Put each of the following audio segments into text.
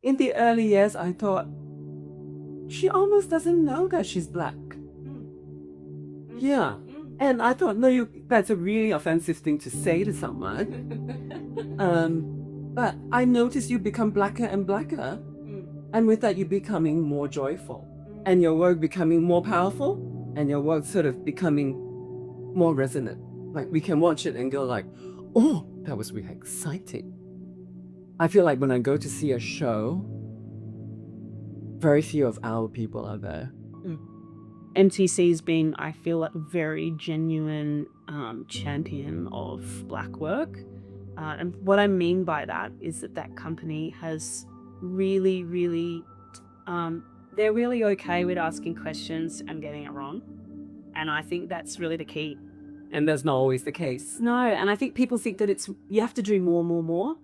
in the early years, I thought, she almost doesn't know that she's black. Yeah. And I thought, no, that's a really offensive thing to say to someone. But I noticed you become blacker and blacker. And with that, you're becoming more joyful. And your work becoming more powerful. And your work sort of becoming more resonant. Like, we can watch it and go like, oh, that was really exciting. I feel like when I go to see a show, very few of our people are there. MTC's been, I feel, a very genuine champion of black work. And what I mean by that is that company has really, really, they're really okay with asking questions and getting it wrong. And I think that's really the key. And that's not always the case. No, and I think people think that you have to do more,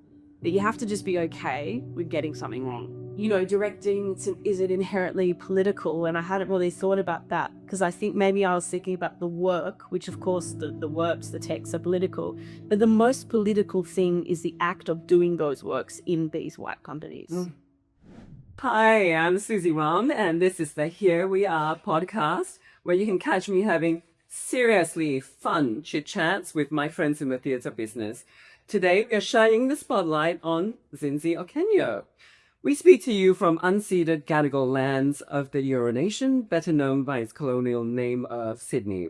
that you have to just be okay with getting something wrong. You know, directing, is it inherently political? And I hadn't really thought about that, because I think maybe I was thinking about the work, which of course the works, the texts are political, but the most political thing is the act of doing those works in these white companies. Hi, I'm Susie Wong, and this is the Here We Are podcast, where you can catch me having seriously fun chit-chats with my friends in the theatre business. Today, we're shining the spotlight on Zindzi Okenyo. We speak to you from unceded Gadigal lands of the Eora Nation, better known by its colonial name of Sydney.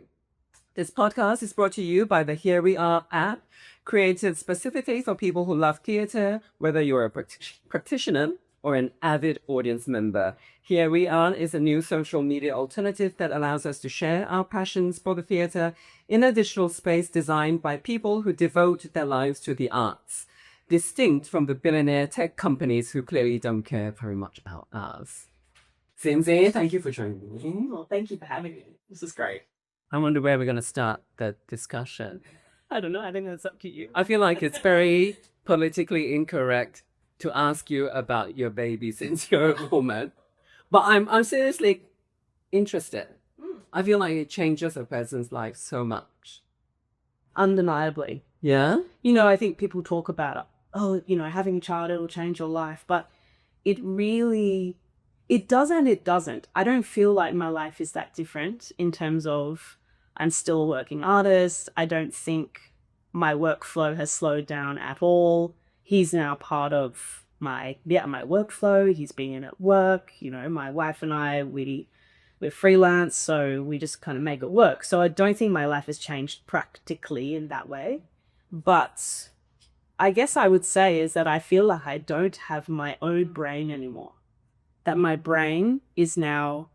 This podcast is brought to you by the Here We Are app, created specifically for people who love theatre, whether you're a practitioner or an avid audience member. Here We Are is a new social media alternative that allows us to share our passions for the theatre in a digital space designed by people who devote their lives to the arts, distinct from the billionaire tech companies who clearly don't care very much about us. Zindzi, thank you for joining me. Well, thank you for having me. This is great. I wonder where we're going to start the discussion. I don't know. I think that's up to you. I feel like it's very politically incorrect to ask you about your baby since you're a woman. But I'm seriously interested. I feel like it changes a person's life so much. Undeniably. Yeah? You know, I think people talk about, oh, you know, having a child, it'll change your life. But it does and it doesn't. I don't feel like my life is that different in terms of I'm still a working artist. I don't think my workflow has slowed down at all. He's now part of my workflow. He's been at work. You know, my wife and I, we're freelance, so we just kind of make it work. So I don't think my life has changed practically in that way. But I guess I would say is that I feel like I don't have my own brain anymore. That my brain is now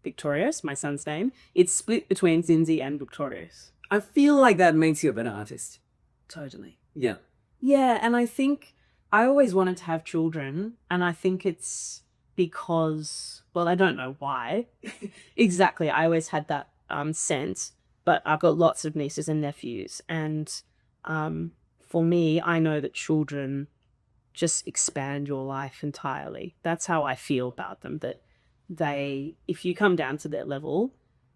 Victorious, my son's name. It's split between Zindzi and Victorious. I feel like that makes you a better artist. Totally. Yeah. Yeah, and I think I always wanted to have children, and I think it's because, well, I don't know why exactly. I always had that sense, but I've got lots of nieces and nephews, and for me, I know that children just expand your life entirely. That's how I feel about them, that they, if you come down to their level,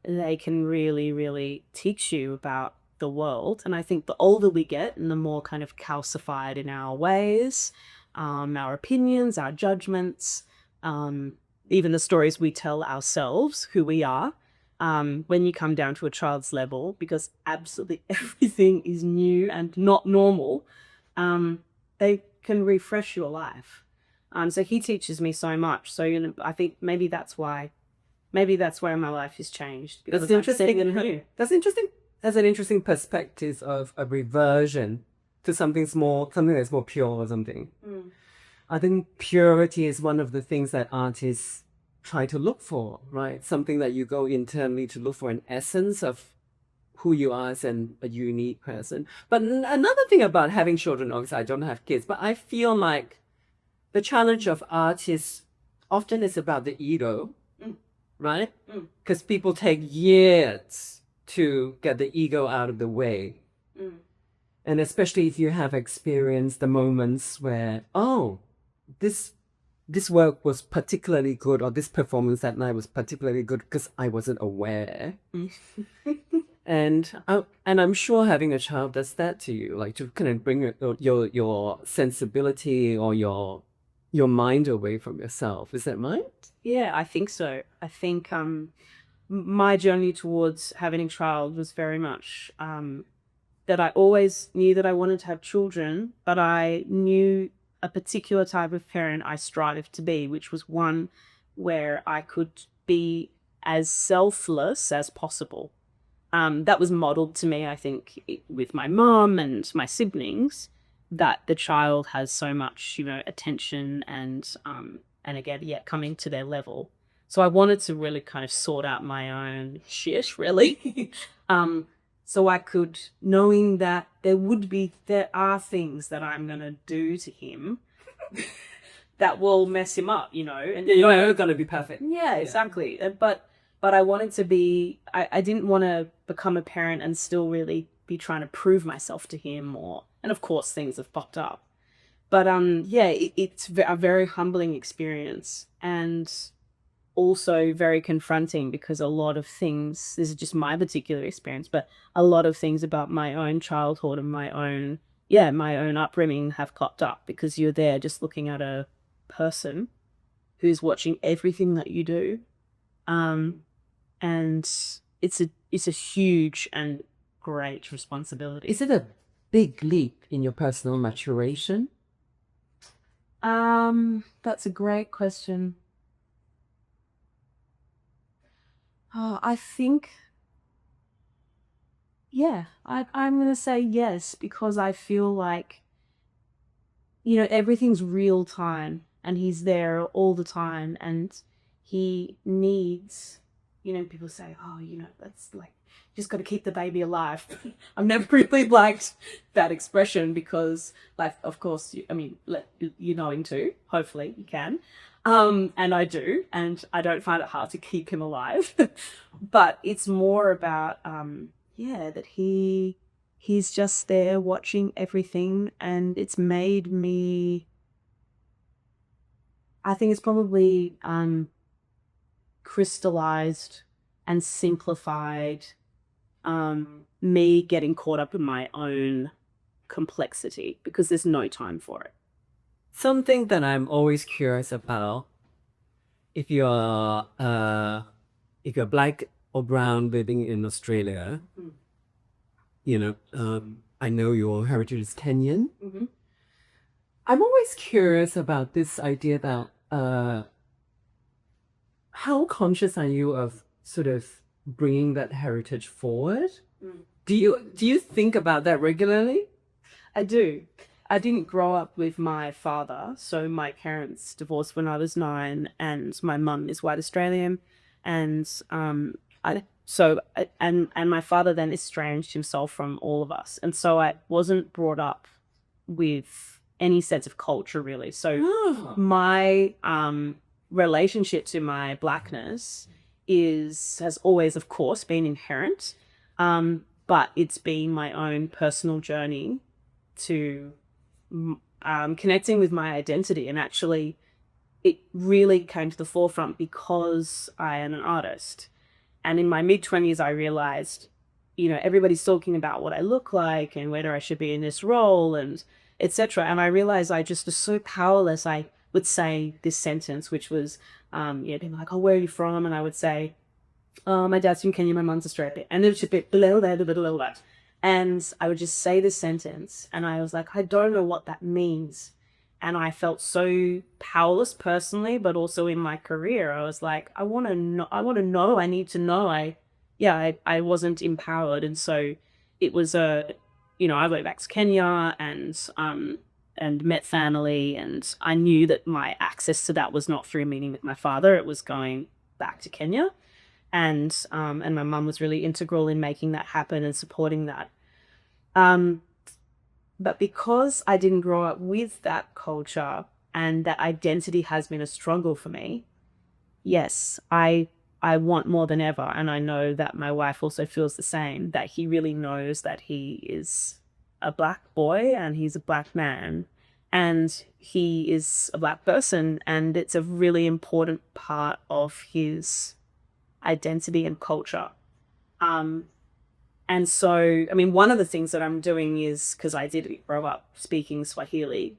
they can really, really teach you about the world. And I think the older we get and the more kind of calcified in our ways, our opinions, our judgments, even the stories we tell ourselves, who we are, when you come down to a child's level, because absolutely everything is new and not normal, they can refresh your life. So he teaches me so much. So, you know, I think maybe that's where my life has changed. That's interesting. That's interesting. That's an interesting perspective of a reversion to something that's more pure or something. I think purity is one of the things that artists try to look for, right? Something that you go internally to look for, an essence of who you are as a unique person. But another thing about having children, obviously I don't have kids, but I feel like the challenge of artists often is about the ego, right? Because people take years to get the ego out of the way. And especially if you have experienced the moments where, oh, this work was particularly good, or this performance that night was particularly good because I wasn't aware. And I'm sure having a child does that to you, like to kind of bring your sensibility or your your mind away from yourself. Is that right? Yeah, I think so. I think my journey towards having a child was very much that I always knew that I wanted to have children, but I knew a particular type of parent I strived to be, which was one where I could be as selfless as possible. That was modeled to me, I think, with my mom and my siblings, that the child has so much, attention and again, coming to their level. So I wanted to really kind of sort out my own shit, really. So I could, knowing that there are things that I'm going to do to him that will mess him up, and You're never going to be perfect. yeah, exactly. But I wanted to be, I didn't want to become a parent and still really be trying to prove myself to him and of course things have popped up. But it's a very humbling experience and also very confronting because a lot of things, this is just my particular experience, but a lot of things about my own childhood and my own upbringing have popped up because you're there just looking at a person who's watching everything that you do. And it's a huge and great responsibility. Is it a big leap in your personal maturation? That's a great question. I think, I'm going to say yes, because I feel like, everything's real time and he's there all the time and he needs, people say, that's like, just got to keep the baby alive. I've never really liked that expression because, like, of course, you're knowing too. Hopefully you can. And I do, and I don't find it hard to keep him alive. But it's more about, that he's just there watching everything, and it's made me, I think it's probably crystallized and simplified me getting caught up in my own complexity because there's no time for it. Something that I'm always curious about, if you're black or brown living in Australia, I know your heritage is Kenyan. Mm-hmm. I'm always curious about this idea that how conscious are you of sort of bringing that heritage forward? Do you think about that regularly? I do. I didn't grow up with my father, so my parents divorced when I was 9, and my mum is white Australian, and my father then estranged himself from all of us, and so I wasn't brought up with any sense of culture really. So my relationship to my blackness has always, of course, been inherent, but it's been my own personal journey to connecting with my identity, and actually it really came to the forefront because I am an artist. And in my mid-20s I realized, everybody's talking about what I look like and whether I should be in this role and etc. And I realized I just was so powerless. I would say this sentence, which was people like, oh, where are you from? And I would say, oh, my dad's from Kenya, my mum's Australian, and it would just be below that. And I would just say this sentence, and I was like, I don't know what that means. And I felt so powerless personally, but also in my career. I was like, I want to know, I need to know. I wasn't empowered. And so it was I went back to Kenya and met family, and I knew that my access to that was not through meeting with my father. It was going back to Kenya. And my mum was really integral in making that happen and supporting that. But because I didn't grow up with that culture and that identity has been a struggle for me, yes, I want more than ever. And I know that my wife also feels the same, that he really knows that he is a black boy and he's a black man and he is a black person. And it's a really important part of his identity and culture. And so, one of the things that I'm doing is, because I did grow up speaking Swahili,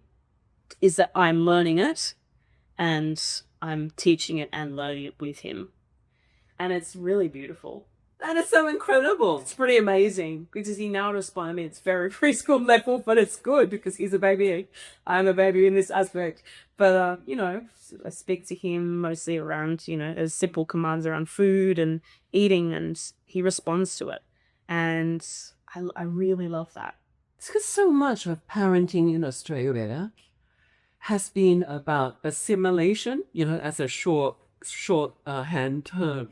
is that I'm learning it and I'm teaching it and learning it with him. And it's really beautiful. That is so incredible. It's pretty amazing because he now responds. I mean, it's very preschool level, but it's good because he's a baby. I'm a baby in this aspect. But, you know, I speak to him mostly around, you know, as simple commands around food and eating, and he responds to it. And I really love that. It's because so much of parenting in Australia has been about assimilation, you know, as a short-hand term.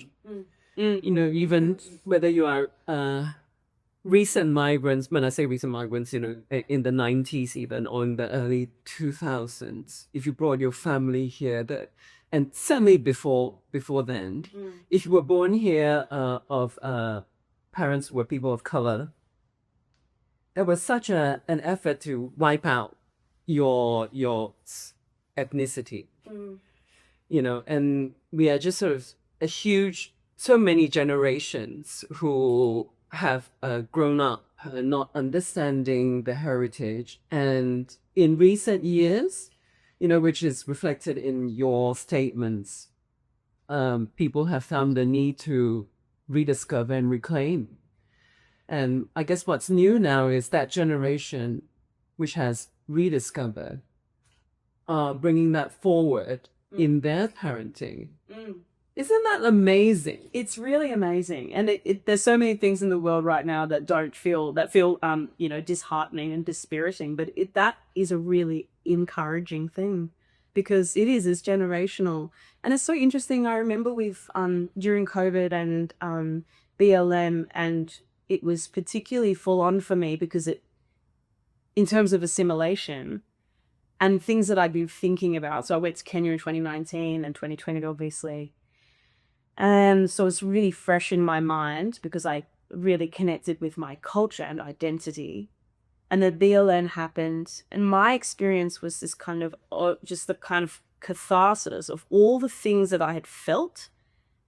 You know, even whether you are recent migrants, when I say recent migrants, you know, in the 90s even, or in the early 2000s, if you brought your family here, and certainly before then, if you were born here of parents who were people of color, there was such an effort to wipe out your ethnicity, you know, and we are just sort of so many generations who have grown up not understanding the heritage. And in recent years, you know, which is reflected in your statements, people have found the need to rediscover and reclaim. And I guess what's new now is that generation which has rediscovered, bringing that forward in their parenting. Isn't that amazing? It's really amazing. And there's so many things in the world right now that feel you know, disheartening and dispiriting, but that is a really encouraging thing because it's generational. And it's so interesting. I remember during COVID and BLM, and it was particularly full on for me because in terms of assimilation and things that I'd been thinking about. So I went to Kenya in 2019 and 2020, obviously. And so it's really fresh in my mind because I really connected with my culture and identity. And the BLM happened. And my experience was this kind of, just the kind of catharsis of all the things that I had felt,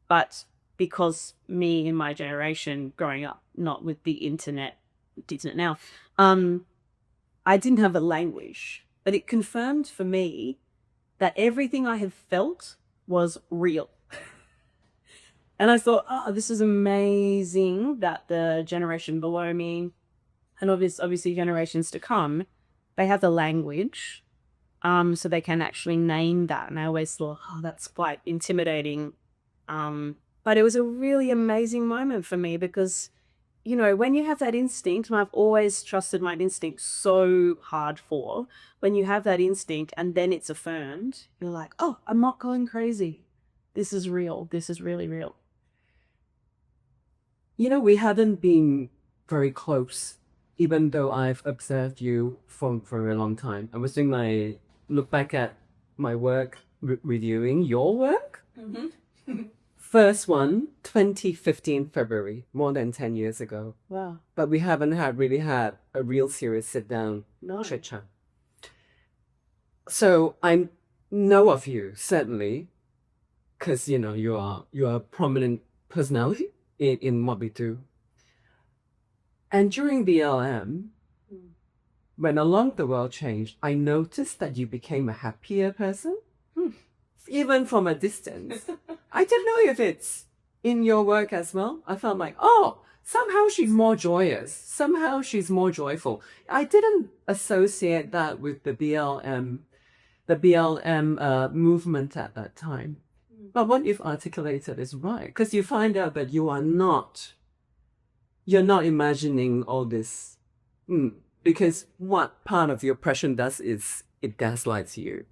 but because me in my generation growing up, not with the internet now, I didn't have a language, but it confirmed for me that everything I had felt was real. And I thought, this is amazing that the generation below me and obviously generations to come, they have the language, so they can actually name that. And I always thought, that's quite intimidating. But it was a really amazing moment for me because, you know, when you have that instinct, and I've always trusted my instinct so hard when you have that instinct and then it's affirmed, you're like, I'm not going crazy. This is real. This is really real. You know, we hadn't been very close, even though I've observed you for a long time. I was doing my look back at my work, reviewing your work. First one, 2015 February, more than 10 years ago. Wow. But we haven't really had a real serious sit down chit chat. So I know of you, certainly, because, you know, you are a prominent personality in what we do. And during BLM, when along the world changed, I noticed that you became a happier person, even from a distance. I didn't know if it's in your work as well. I felt like, somehow she's more joyous. Somehow she's more joyful. I didn't associate that with the BLM movement at that time. But what you've articulated is right, because you find out that you're not imagining all this, because what part of your oppression does is it gaslights you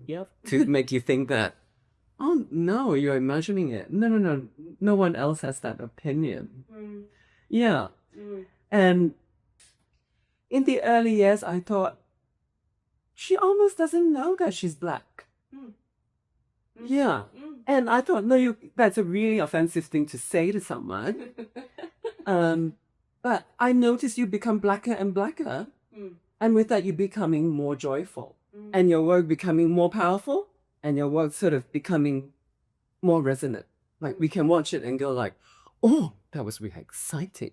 to make you think that, oh no, you're imagining it. No one else has that opinion. Yeah. And in the early years, I thought, she almost doesn't know that she's Black. Yeah. And I thought, no, that's a really offensive thing to say to someone. But I noticed you become blacker and blacker. And with that, you're becoming more joyful. And your work becoming more powerful. And your work sort of becoming more resonant. Like, we can watch it and go like, oh, that was really exciting.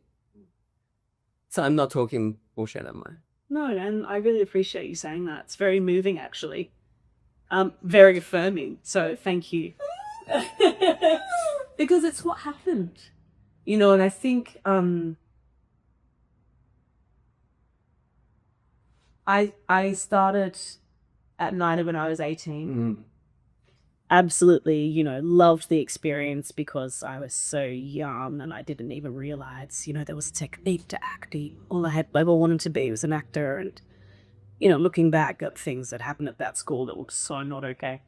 So I'm not talking bullshit, am I? No, and I really appreciate you saying that. It's very moving, actually. Very affirming. So thank you. Because it's what happened, you know, and I think I started at NIDA when I was 18. Absolutely, you know, loved the experience because I was so young and I didn't even realize, you know, there was a technique to acting. All I had ever wanted to be was an actor, and, you know, looking back at things that happened at that school that were so not okay.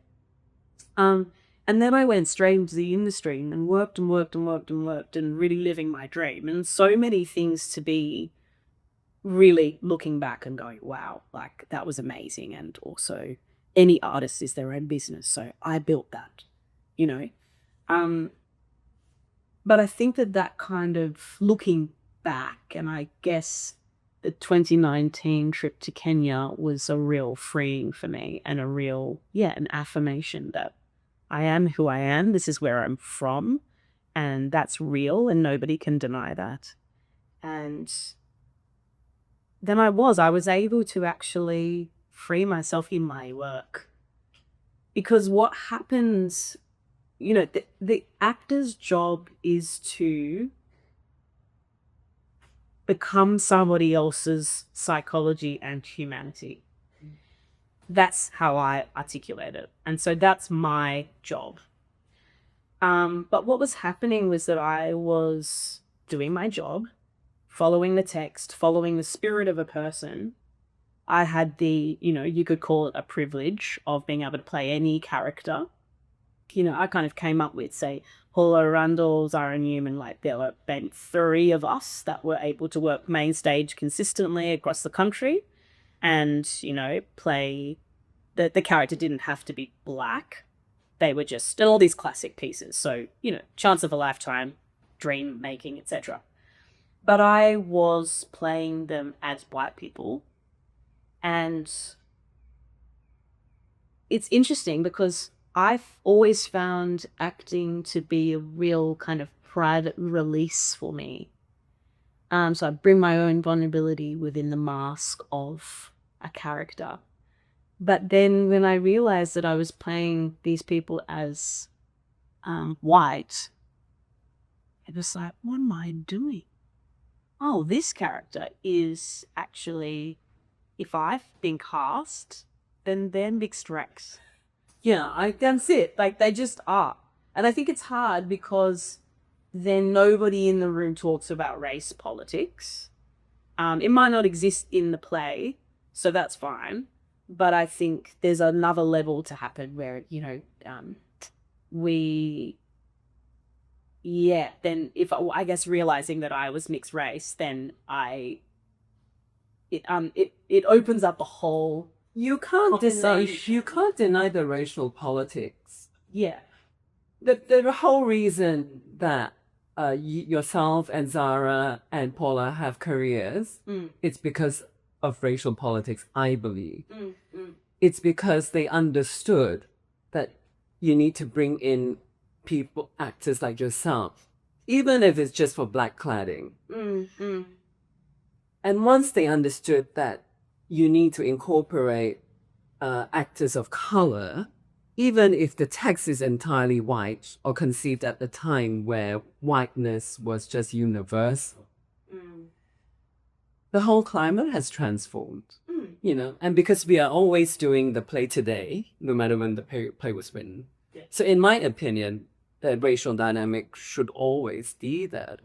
And then I went straight into the industry and worked and worked and worked and worked and really living my dream, and so many things to be really looking back and going, wow, like that was amazing. And also any artist is their own business. So I built that, you know. But I think that kind of looking back, and I guess the 2019 trip to Kenya was a real freeing for me and a real, an affirmation that I am who I am. This is where I'm from, and that's real and nobody can deny that. And then I was able to actually free myself in my work. Because what happens, you know, the actor's job is to become somebody else's psychology and humanity. That's how I articulate it. And so that's my job. But what was happening was that I was doing my job, following the text, following the spirit of a person. I had the, you know, you could call it a privilege of being able to play any character. You know, I kind of came up with, say, Paula Rundle, Zara Newman, like there were been 3 of us that were able to work Mainstage consistently across the country and, you know, play, the character didn't have to be black. They were just all these classic pieces. So, you know, chance of a lifetime, dream making, etc. But I was playing them as white people. And it's interesting because I've always found acting to be a real kind of private release for me. So I bring my own vulnerability within the mask of a character. But then when I realized that I was playing these people as white, it was like, what am I doing? Oh, this character is actually, if I've been cast, then they're mixed race. Yeah, that's it. Like, they just are. And I think it's hard because then nobody in the room talks about race politics. It might not exist in the play, so that's fine. But I think there's another level to happen where, you know, then if I guess realizing that I was mixed race, then it opens up a whole. You can't deny the racial politics. Yeah. The whole reason that yourself and Zara and Paula have careers, it's because of racial politics, I believe. It's because they understood that you need to bring in actors like yourself, even if it's just for black cladding. And once they understood that you need to incorporate actors of color, even if the text is entirely white or conceived at the time where whiteness was just universal, the whole climate has transformed, you know, and because we are always doing the play today, no matter when the play was written. Yeah. So in my opinion, the racial dynamic should always be there.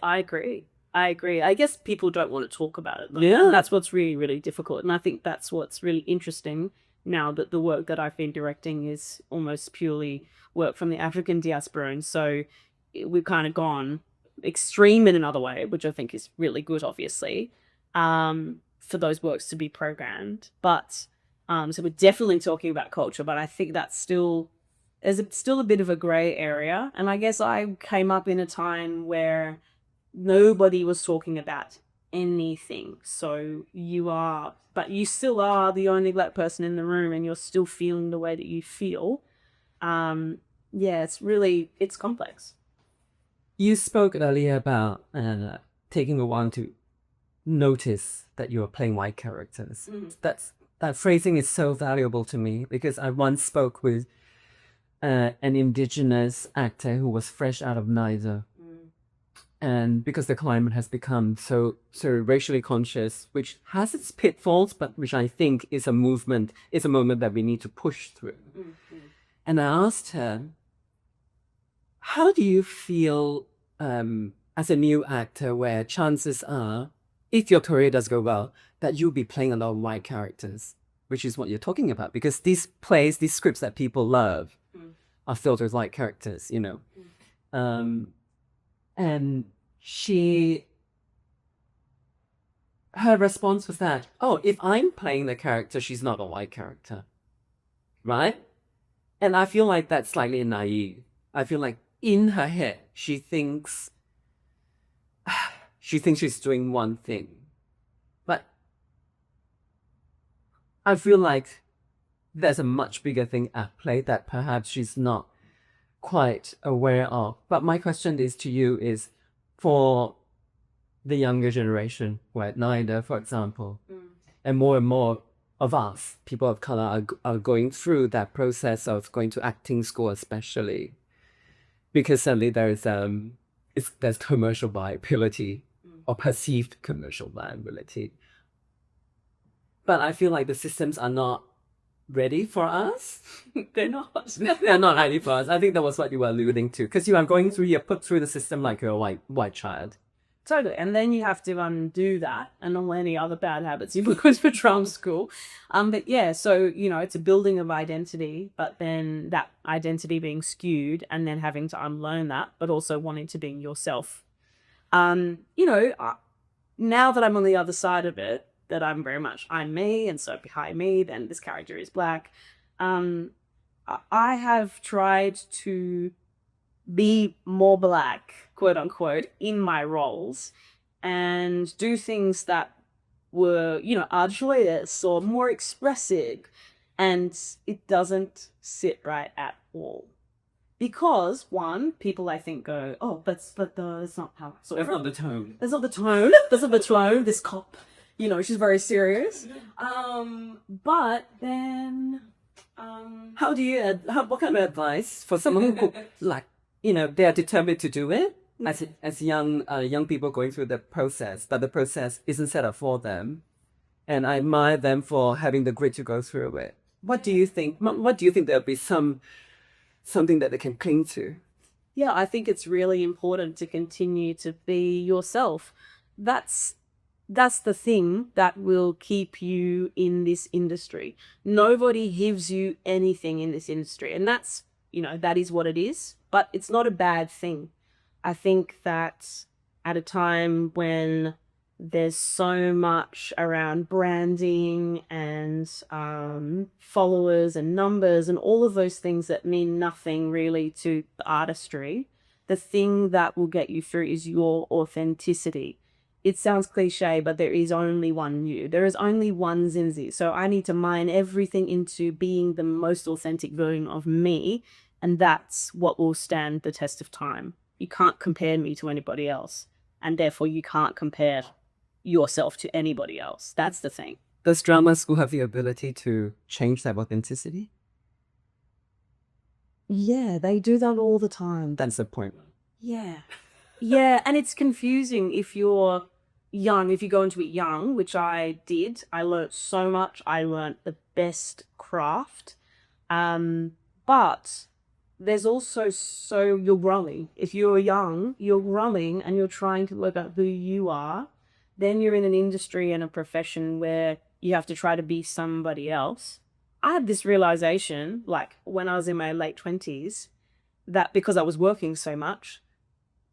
I agree. I guess people don't want to talk about it. Yeah. That's what's really, really difficult. And I think that's what's really interesting now that the work that I've been directing is almost purely work from the African diaspora. And so we've kind of gone extreme in another way, which I think is really good, obviously, for those works to be programmed. But so we're definitely talking about culture, but I think that's still a bit of a gray area. And I guess I came up in a time where nobody was talking about anything. So but you still are the only black person in the room and you're still feeling the way that you feel. It's complex. You spoke earlier about taking a while to notice that you are playing white characters. That's that phrasing is so valuable to me because I once spoke with an Indigenous actor who was fresh out of neither. And because the climate has become so racially conscious, which has its pitfalls, but which I think is a movement, is a moment that we need to push through. And I asked her, how do you feel as a new actor where chances are, if your career does go well, that you'll be playing a lot of white characters, which is what you're talking about, because these plays, these scripts that people love are filled with white characters, you know. And her response was that, oh, if I'm playing the character, she's not a white character, right? And I feel like that's slightly naive. I feel like in her head, she thinks she's doing one thing. But I feel like there's a much bigger thing at play that perhaps she's not quite aware of. But my question is to you is, for the younger generation, right, neither, for example, and more of us, people of color, are going through that process of going to acting school, especially because suddenly there's commercial viability or perceived commercial viability. But I feel like the systems are not ready for us. They're not ready for us. I think that was what you were alluding to, because you're put through the system like you're a white child. Totally. And then you have to undo that and all any other bad habits you put for drama school. But yeah, so, you know, it's a building of identity, but then that identity being skewed and then having to unlearn that, but also wanting to be yourself. You know, now that I'm on the other side of it, that I'm very much, I'm me, and so behind me, then this character is black. I have tried to be more black, quote unquote, in my roles and do things that were, you know, are joyous or more expressive, and it doesn't sit right at all. Because one, people I think go, oh, that's not how. So That's not the tone. That's not the tone. That's not the tone. This cop, you know, she's very serious. But then, how do you? What kind of advice for someone who, like, you know, they are determined to do it as young people going through the process, but the process isn't set up for them, and I admire them for having the grit to go through it. What do you think? What do you think there'll be something that they can cling to? Yeah, I think it's really important to continue to be yourself. That's the thing that will keep you in this industry. Nobody gives you anything in this industry, and that's, you know, that is what it is, but it's not a bad thing. I think that at a time when there's so much around branding and followers and numbers and all of those things that mean nothing really to the artistry, the thing that will get you through is your authenticity. It sounds cliche, but there is only one you. There is only one Zindzi. So I need to mine everything into being the most authentic version of me, and that's what will stand the test of time. You can't compare me to anybody else, and therefore you can't compare yourself to anybody else. That's the thing. Does drama school have the ability to change that authenticity? Yeah, they do that all the time. That's the point. Yeah. Yeah, and it's confusing if you're young, if you go into it young, which I did. I learnt so much. I learnt the best craft. But there's also, so you're growing. If you're young, you're growing and you're trying to work out who you are. Then you're in an industry and a profession where you have to try to be somebody else. I had this realization, like when I was in my late 20s, that because I was working so much,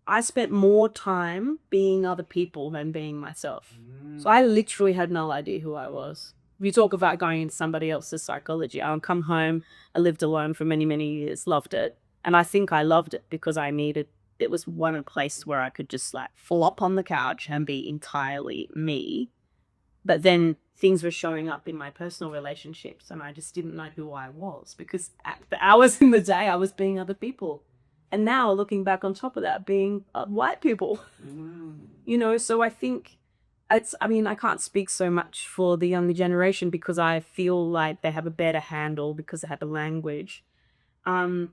I spent more time being other people than being myself. So I literally had no idea who I was. If you talk about going into somebody else's psychology, I'll come home, I lived alone for many, many years, loved it. And I think I loved it because it was one place where I could just like flop on the couch and be entirely me. But then things were showing up in my personal relationships and I just didn't know who I was because at the hours in the day I was being other people. And now looking back on top of that, being white people, you know, so I think I can't speak so much for the younger generation because I feel like they have a better handle because they have the language. And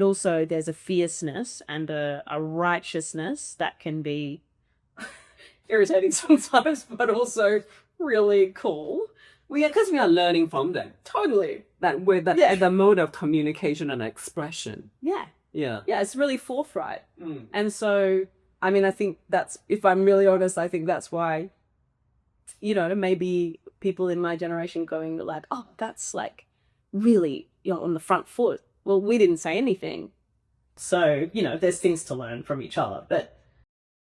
also there's a fierceness and a righteousness that can be irritating sometimes, but also really cool. Because we are learning from them. Totally. The mode of communication and expression. Yeah. Yeah. Yeah, it's really forthright. And so, I think that's, if I'm really honest, I think that's why, maybe people in my generation going like, oh, that's like really, on the front foot. Well, we didn't say anything. So, there's things to learn from each other. But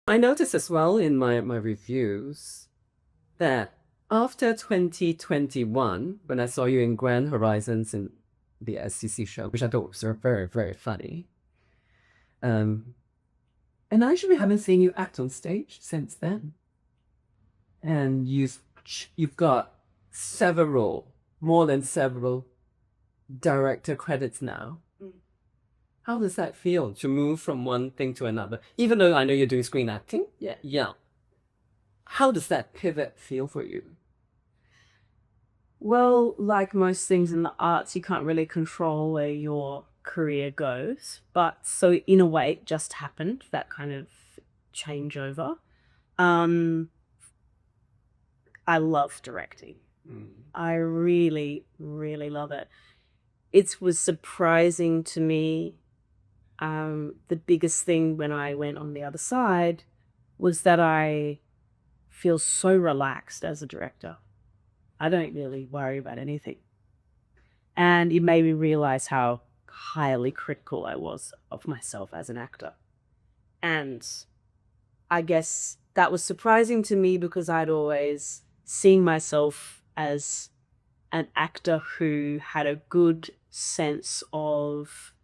I noticed as well in my reviews that after 2021, when I saw you in Grand Horizons in the SCC show, which I thought was very, very funny, and I actually haven't seen you act on stage since then. And you've got more than several director credits now. How does that feel to move from one thing to another? Even though I know you're doing screen acting. Yeah. How does that pivot feel for you? Well, like most things in the arts, you can't really control where your career goes. But so in a way, it just happened, that kind of changeover. I love directing. I really, really love it. It was surprising to me. The biggest thing when I went on the other side was that I feel so relaxed as a director. I don't really worry about anything. And it made me realize how highly critical I was of myself as an actor. And I guess that was surprising to me because I'd always seen myself as an actor who had a good sense of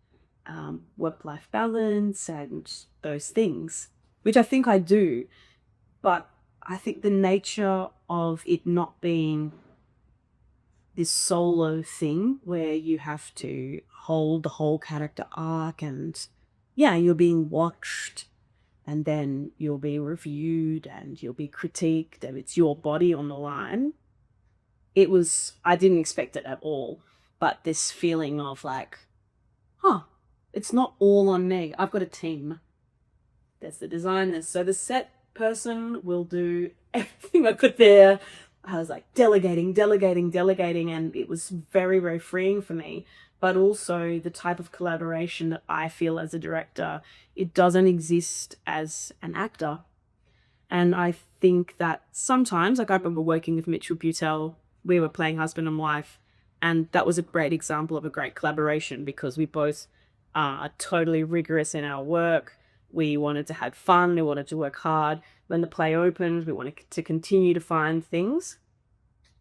work-life balance and those things, which I think I do. But I think the nature of it not being this solo thing where you have to hold the whole character arc and you're being watched and then you'll be reviewed and you'll be critiqued and it's your body on the line. I didn't expect it at all, but this feeling of like, it's not all on me. I've got a team. There's the designers. So the set person will do everything I could there. I was like delegating, and it was very, very freeing for me. But also the type of collaboration that I feel as a director, it doesn't exist as an actor. And I think that sometimes, like I remember working with Mitchell Butel, we were playing husband and wife, and that was a great example of a great collaboration because we both are totally rigorous in our work. We wanted to have fun. We wanted to work hard. When the play opened, we wanted to continue to find things.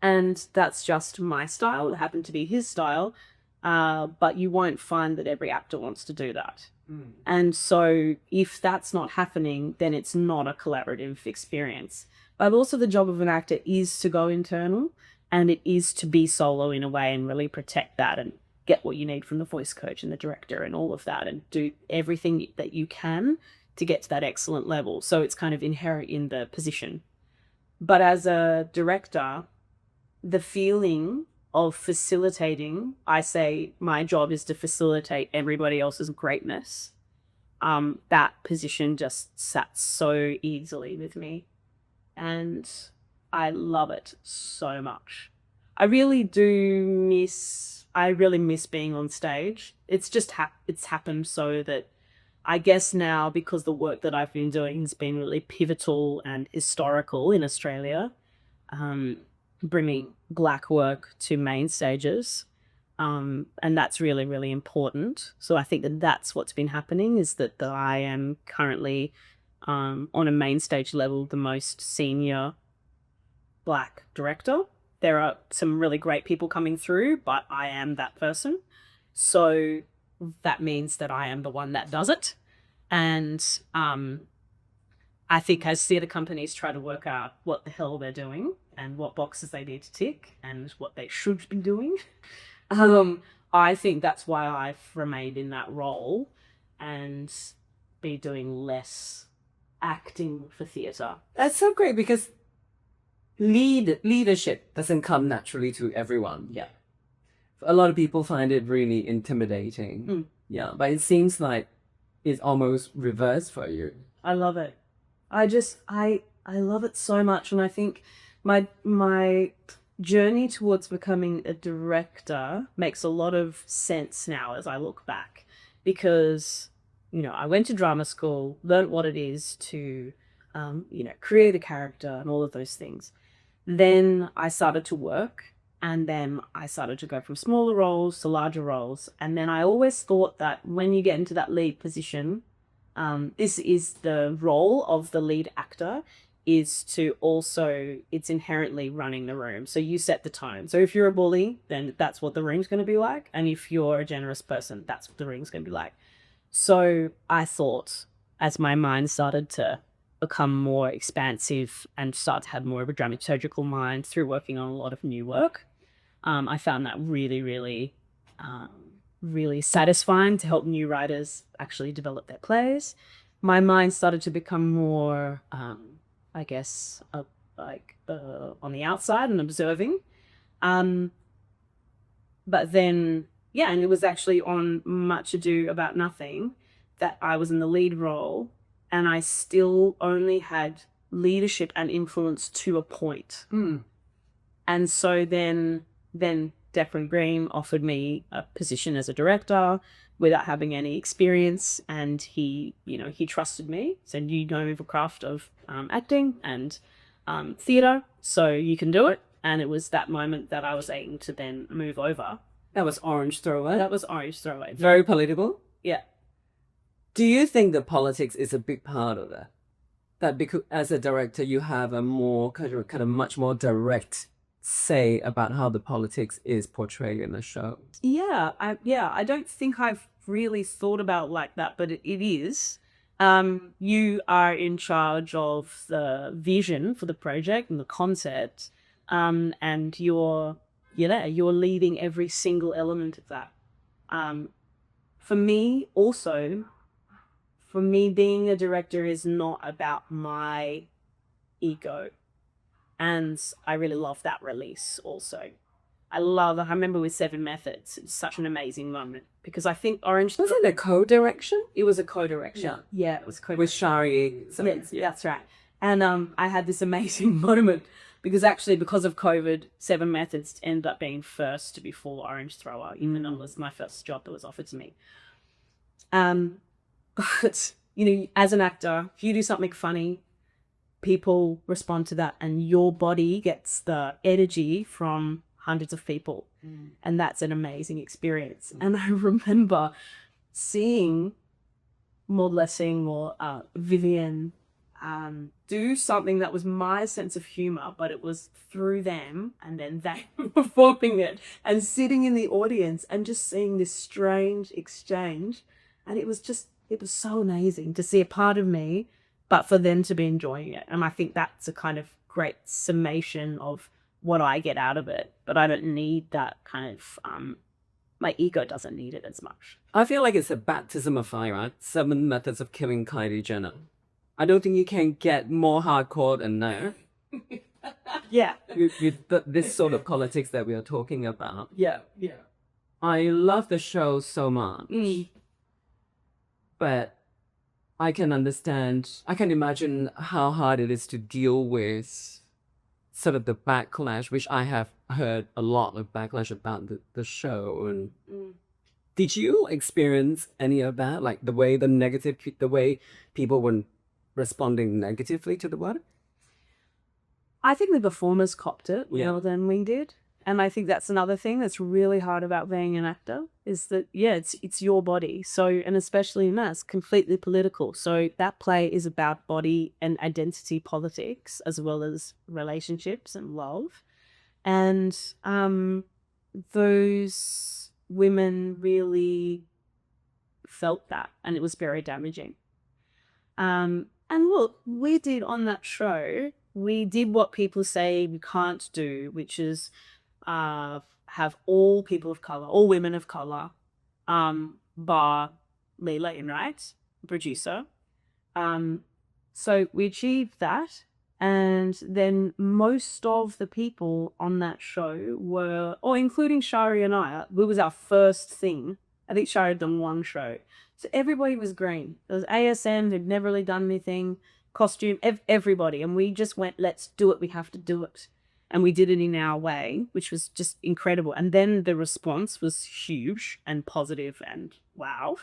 And that's just my style. It happened to be his style. But you won't find that every actor wants to do that. And so if that's not happening, then it's not a collaborative experience. But also the job of an actor is to go internal, and it is to be solo in a way and really protect that and get what you need from the voice coach and the director and all of that and do everything that you can to get to that excellent level. So it's kind of inherent in the position. But as a director, the feeling of facilitating, I say my job is to facilitate everybody else's greatness. That position just sat so easily with me. And I love it so much. I really miss being on stage. It's just it's happened so that I guess now, because the work that I've been doing has been really pivotal and historical in Australia, bringing Black work to main stages, and that's really, really important. So I think that that's what's been happening, is that I am currently on a main stage level the most senior Black director. There are some really great people coming through, but I am that person. So that means that I am the one that does it. And I think as theatre companies try to work out what the hell they're doing and what boxes they need to tick and what they should be doing, I think that's why I've remained in that role and be doing less acting for theatre. That's so great because leadership doesn't come naturally to everyone. Yeah. A lot of people find it really intimidating. Yeah, but it seems like it's almost reversed for you. I love it. I love it so much, and I think my journey towards becoming a director makes a lot of sense now as I look back, because I went to drama school, learned what it is to create a character and all of those things. Then I started to work, and then I started to go from smaller roles to larger roles, and then I always thought that when you get into that lead position, this is the role of the lead actor, is to also, it's inherently running the room. So you set the tone. So if you're a bully, then that's what the room's going to be like. And if you're a generous person, that's what the room's going to be like. So I thought, as my mind started to become more expansive and start to have more of a dramaturgical mind through working on a lot of new work, I found that really, really, really satisfying to help new writers actually develop their plays. My mind started to become more, I guess, on the outside and observing. But then, yeah, and it was actually on Much Ado About Nothing that I was in the lead role, and I still only had leadership and influence to a point. And so then Declan Green offered me a position as a director without having any experience, and he trusted me, said, you know the craft of acting and theatre, so you can do it. And it was that moment that I was able to then move over. That was Orange Throwaway. That was Orange Throwaway. Very political. Yeah. Do you think that politics is a big part of that? That because as a director, you have a more kind of much more direct say about how the politics is portrayed in the show. Yeah, I don't think I've really thought about it like that, but it is. You are in charge of the vision for the project and the concept, and you're leading every single element of that. For me, being a director is not about my ego. And I really love that release also. I remember with 7 Methods, it's such an amazing moment, because I think Orange... Was it a co-direction? It was a co-direction. Yeah, it was co-direction. With Shari. Yes, that's right. And I had this amazing moment, because of COVID, 7 Methods ended up being first before Orange Thrower, even though it was my first job that was offered to me. But, as an actor, if you do something funny, people respond to that, and your body gets the energy from hundreds of people. And that's an amazing experience. And I remember seeing Vivian do something that was my sense of humor, but it was through them, and then that performing it and sitting in the audience and just seeing this strange exchange. And it was so amazing to see a part of me, but for them to be enjoying it. And I think that's a kind of great summation of what I get out of it. But I don't need that kind of, my ego doesn't need it as much. I feel like it's a baptism of fire, right? 7 Methods of Killing Kylie Jenner. I don't think you can get more hardcore than that. Yeah. This sort of politics that we are talking about. Yeah. I love the show so much. But I can imagine how hard it is to deal with sort of the backlash, which I have heard a lot of backlash about the show. And did you experience any of that? Like the way people were responding negatively to the work? I think the performers copped it more than we did. And I think that's another thing that's really hard about being an actor, is that, it's your body. So, and especially in that, it's completely political. So that play is about body and identity politics, as well as relationships and love. And those women really felt that, and it was very damaging. And look, we did on that show, we did what people say we can't do, which is have all people of color, all women of color, bar Leela Enright, producer. So we achieved that, And then most of the people on that show were, or including Shari and I, it was our first thing. I think Shari had done one show. So everybody was green. There was ASN who'd never really done anything, costume, everybody. And we just went, let's do it. We have to do it. And we did it in our way, which was just incredible. And then the response was huge and positive and wow.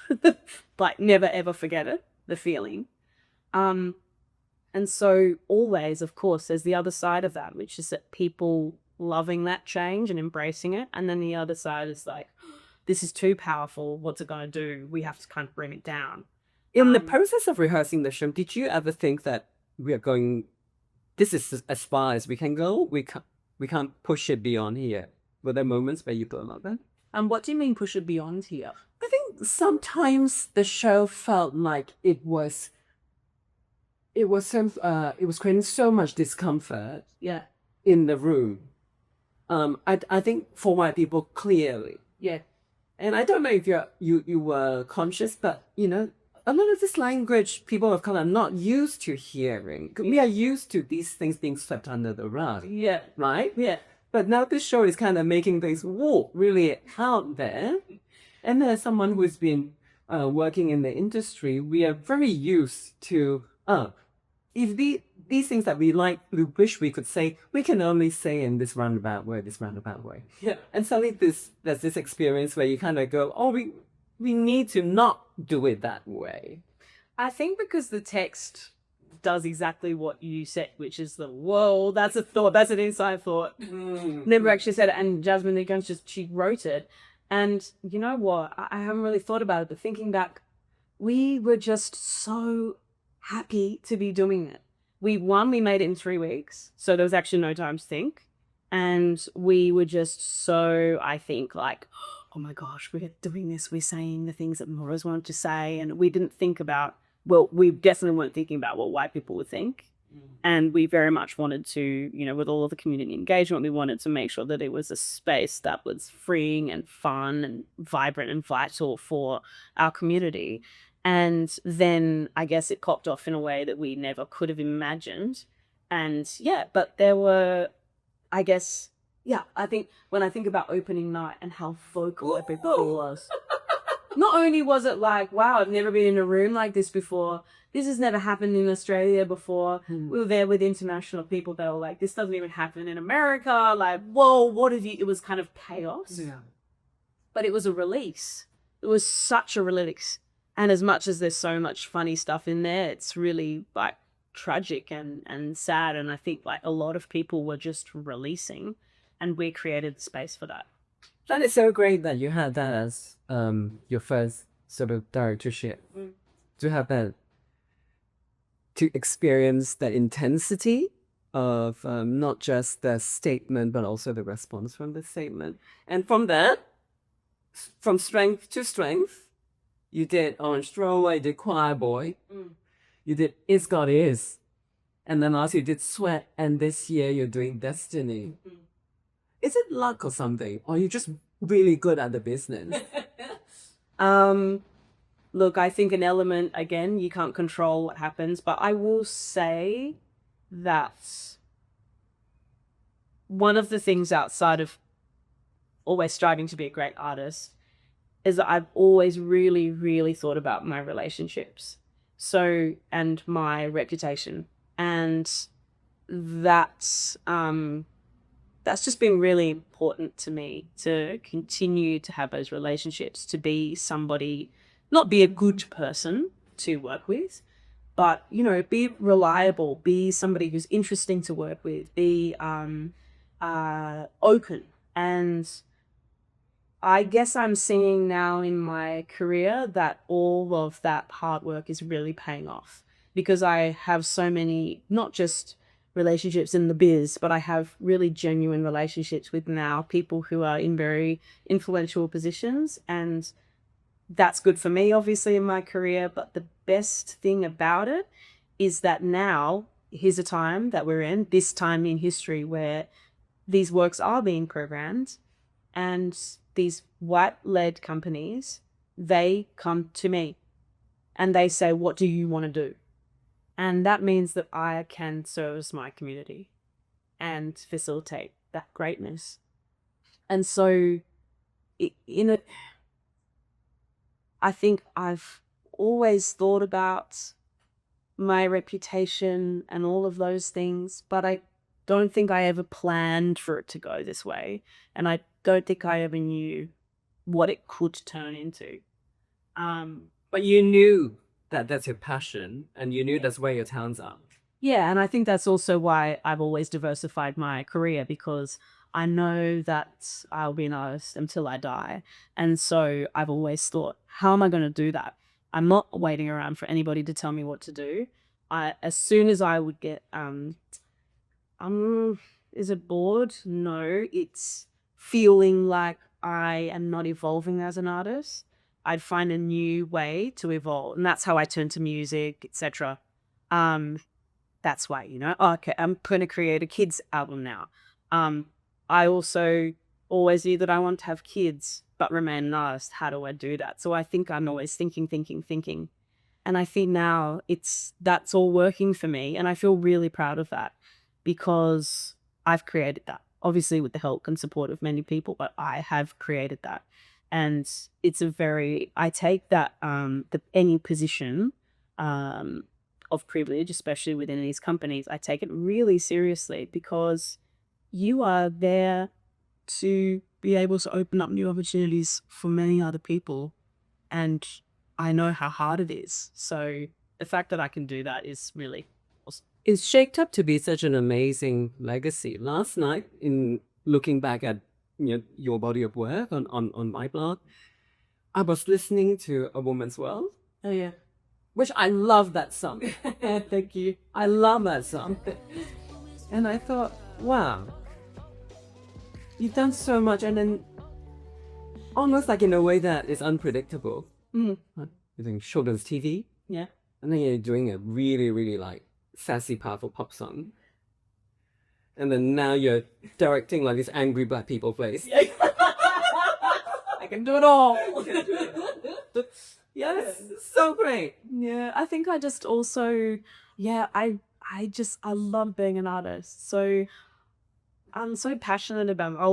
Like never ever forget it, the feeling. And so always, of course, there's the other side of that, which is that people loving that change and embracing it. And then the other side is like, this is too powerful. What's it going to do? We have to kind of bring it down. In the process of rehearsing the show, did you ever think that we are going, this is as far as we can go? We can't push it beyond here. Were there moments where you thought about that? And what do you mean push it beyond here? I think sometimes the show felt like it was creating so much discomfort in the room. I think for white people, clearly. Yeah. And I don't know if you were conscious, but you know, a lot of this language people of color are not used to hearing. We are used to these things being swept under the rug. Yeah. Right? Yeah. But now this show is kind of making things really out there. And as someone who's been working in the industry, we are very used to if these things that we like, we wish we could say, we can only say in this roundabout way. Yeah. And suddenly there's this experience where you kind of go, oh, we need to not do it that way. I think because the text does exactly what you said, which is the, whoa, that's a thought, that's an inside thought. Never actually said it. And Jasmine Niggins she wrote it. And you know what? I haven't really thought about it, but thinking back, we were just so happy to be doing it. We made it in 3 weeks, so there was actually no time to think. And we were just so, I think, like, oh my gosh, we're doing this, we're saying the things that we always wanted to say. And we didn't think about, well, we definitely weren't thinking about what white people would think. And we very much wanted to, you know, with all of the community engagement, we wanted to make sure that it was a space that was freeing and fun and vibrant and vital for our community. And then I guess it popped off in a way that we never could have imagined. And yeah, but there were, I guess, yeah, I think when I think about opening night and how vocal everybody was, not only was it like, wow, I've never been in a room like this before. This has never happened in Australia before. We were there with international people that were like, this doesn't even happen in America. Like, whoa, what have you? It was kind of chaos. Yeah. But it was a release. It was such a release. And as much as there's so much funny stuff in there, it's really like tragic and sad. And I think like a lot of people were just releasing, and we created the space for that. That is so great that you had that as your first sort of directorship. To have that, to experience that intensity of not just the statement, but also the response from the statement. And from that, from strength to strength, you did Orange Thrower, you did Choir Boy, you did Is God Is, and then last you did Sweat, and this year you're doing Destiny. Is it luck or something? Or are you just really good at the business? Look, I think an element, again, you can't control what happens, but I will say that one of the things outside of always striving to be a great artist is that I've always really, really thought about my relationships. So, and my reputation. And that's just been really important to me, to continue to have those relationships, to be somebody, not be a good person to work with, but, you know, be reliable, be somebody who's interesting to work with, be open. And I guess I'm seeing now in my career that all of that hard work is really paying off, because I have so many, not just relationships in the biz, but I have really genuine relationships with now people who are in very influential positions. And that's good for me, obviously, in my career. But the best thing about it is that now here's a time that we're in, this time in history, where these works are being programmed, and these white-led companies, they come to me and they say, what do you want to do? And that means that I can service my community and facilitate that greatness. And so, I think I've always thought about my reputation and all of those things, but I don't think I ever planned for it to go this way. And I don't think I ever knew what it could turn into. But you knew that that's your passion, and you knew that's where your talents are. Yeah, and I think that's also why I've always diversified my career, because I know that I'll be an artist until I die. And so I've always thought, how am I going to do that? I'm not waiting around for anybody to tell me what to do. As soon as I would get, is it bored? No, it's feeling like I am not evolving as an artist. I'd find a new way to evolve, and that's how I turned to music, etc. That's why, okay, I'm going to create a kids album now. I also always knew that I want to have kids, but remain an artist. How do I do that? So I think I'm always thinking. And I think now that's all working for me. And I feel really proud of that, because I've created that, obviously with the help and support of many people, but I have created that. And I take that, any position, of privilege, especially within these companies, I take it really seriously, because you are there to be able to open up new opportunities for many other people. And I know how hard it is. So the fact that I can do that is really awesome. It's shaped up to be such an amazing legacy. Last night, in looking back at your body of work on my blog, I was listening to A Woman's World. Oh, yeah. Which I love that song. Thank you. I love that song. And I thought, wow, you've done so much, and then almost like in a way that is unpredictable. Mm. You're doing children's TV. Yeah. And then you're doing a really, really like sassy, powerful pop song. And then now you're directing like this angry black people place. I can do it all. Yes, so great. Yeah, I think I just also, I love being an artist. So I'm so passionate about it. I'll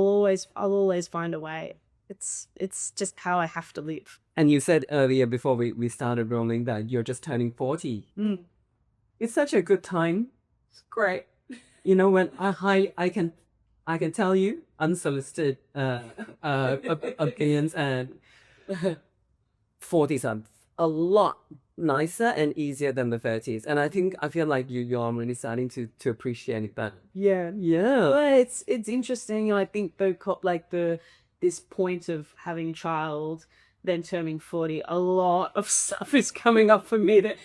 always find a way. It's just how I have to live. And you said earlier before we started rolling that you're just turning 40. Mm. It's such a good time. It's great. When I can tell you unsolicited opinions, and 40s are a lot nicer and easier than the 30s. And I feel like you're really starting to appreciate that. Yeah. Well, it's interesting. I think this point of having a child, then turning 40, a lot of stuff is coming up for me that,